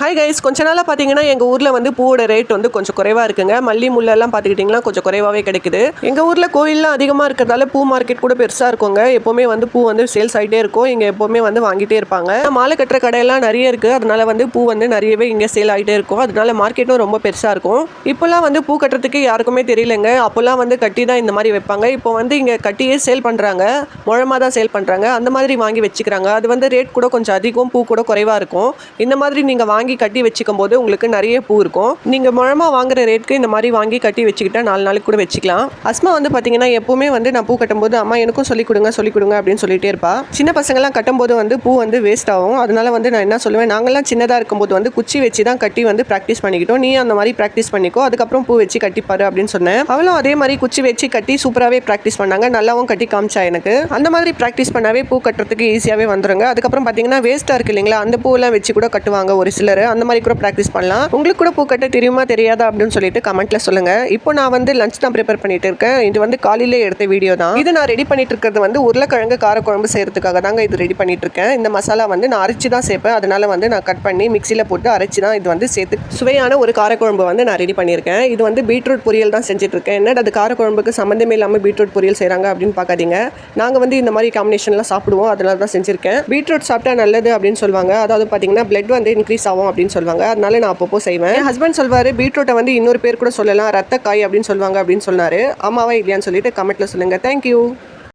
Hi guys, கொஞ்ச நாளாக பார்த்தீங்கன்னா எங்கள் ஊரில் வந்து பூவோட ரேட் வந்து கொஞ்சம் குறைவாக இருக்குங்க. மல்லி முள்ளெல்லாம் பார்த்துக்கிட்டிங்கன்னா கொஞ்சம் குறைவாகவே கிடைக்குது. எங்கள் ஊரில் கோயிலெலாம் அதிகமாக இருக்கிறதால பூ மார்க்கெட் கூட பெருசாக இருக்குங்க. எப்போவுமே வந்து பூ வந்து சேல்ஸ் ஆகிட்டே இருக்கும். இங்கே எப்போவுமே வந்து வாங்கிட்டே இருப்பாங்க. மாலை கட்டுற கடையெல்லாம் நிறைய இருக்குது. அதனால வந்து பூ வந்து நிறையவே இங்கே சேல் ஆகிட்டே இருக்கும். அதனால மார்க்கெட்டும் ரொம்ப பெருசாக இருக்கும். இப்போல்லாம் வந்து பூ கட்டுறதுக்கு யாருக்குமே தெரியலங்க. அப்போல்லாம் வந்து கட்டி தான் இந்த மாதிரி வைப்பாங்க. இப்போ வந்து இங்கே கட்டியே சேல் பண்ணுறாங்க. முழமாக தான் சேல் பண்ணுறாங்க. அந்த மாதிரி வாங்கி வச்சுக்கிறாங்க. அது வந்து ரேட் கூட கொஞ்சம் அதிகம், பூ கூட குறைவாக இருக்கும். இந்த மாதிரி நீங்கள் வாங்கி கட்டி வச்சுக்கும் போது உங்களுக்கு நிறைய பூ இருக்கும். நீங்க முழமா வாங்குற ரேட்க்கு இந்த மாதிரி வாங்கி கட்டி வச்சுக்கிட்டா 4 நாளைக்கு கூட வச்சுக்கலாம். அஸ்மா வந்து பாத்தீங்கன்னா எப்பவுமே வந்து நான் பூ கட்டும்போது அம்மா எனக்கும் சொல்லிக் கொடுங்க அப்படின்னு சொல்லிட்டே இருப்பா. சின்ன பசங்கள்லாம் கட்டும்போது வந்து பூ வந்து வேஸ்ட் ஆகும். அதனால வந்து நான் என்ன சொல்லுவேன், நாங்கெல்லாம் சின்னதாக இருக்கும்போது வந்து குச்சி வச்சு தான் கட்டி வந்து ப்ராக்டிஸ் பண்ணிக்கிட்டோம். நீ அந்த மாதிரி ப்ராக்டிஸ் பண்ணிக்கோ, அதுக்கப்புறம் பூ வச்சு கட்டிப்பாரு அப்படின்னு சொன்னேன். அவளும் அதே மாதிரி குச்சி வச்சு கட்டி சூப்பராகவே ப்ராக்டிஸ் பண்ணாங்க. நல்லாவும் கட்டி காமிச்சா எனக்கு. அந்த மாதிரி ப்ராக்டிஸ் பண்ணாவே பூ கட்டுறதுக்கு ஈஸியாகவே வந்துருங்க. அதுக்கப்புறம் பார்த்தீங்கன்னா வேஸ்ட்டாக இருக்கு இல்லைங்களா, அந்த பூவெல்லாம் வச்சு கூட கட்டுவாங்க ஒரு சிலர். அந்த மாதிரி கூட ப்ராக்டிஸ் பண்ணலாம். உங்களுக்கு கூட பூ கட்ட தெரியுமா தெரியாதா அப்படின்னு சொல்லிட்டு கமெண்ட்ல சொல்லுங்க. இப்போ நான் வந்து லஞ்ச் தான் ப்ரிப்பேர் பண்ணிட்டு இருக்கேன். இது வந்து காலையில எடுத்த வீடியோ தான். இது நான் ரெடி பண்ணிட்டு இருக்கிறது வந்து உருளைக்கிழங்கு காரக்குழம்பு செய்யறதுக்காக தாங்க இது ரெடி பண்ணிட்டு இருக்கேன். இந்த மசாலா வந்து நான் அரைச்சி தான் சேர்ப்பேன். அதனால வந்து நான் கட் பண்ணி மிக்சியில் போட்டு அரைச்சி தான் இது வந்து சேர்த்து சுவையான ஒரு காரக்குழம்பு வந்து நான் ரெடி பண்ணியிருக்கேன். இது வந்து பீட்ரூட் பொரியல் தான் செஞ்சுட்டு இருக்கேன். என்னடா அது காரக்குழம்புக்கு சம்மந்தமே இல்லாமல் பீட்ரூட் பொரியல் செய்கிறாங்க அப்படின்னு பார்க்காதீங்க. நாங்கள் வந்து இந்த மாதிரி காம்பினேஷன்லாம் சாப்பிடுவோம். அதனால தான் செஞ்சிருக்கேன். பீட்ரூட் சாப்பிட்டா நல்லது அப்படின்னு சொல்லுவாங்க. அதாவது பார்த்தீங்கன்னா பிளட் வந்து இன்க்ரீஸ் ஆகும் அப்படின்னு சொல்லுவாங்க. அதனால நான் அப்பப்போ செய்வேன். என் ஹஸ்பண்ட் சொல்வாரு பீட்ரூட்டை வந்து இன்னொரு பேர் கூட சொல்லலாம், ரத்த காய் அப்படின்னு சொல்லுவாங்க அப்படின்னு சொன்னாரு. ஆமாவா இல்லையான்னு சொல்லிட்டு கமெண்ட்ல சொல்லுங்க. தேங்க்யூ.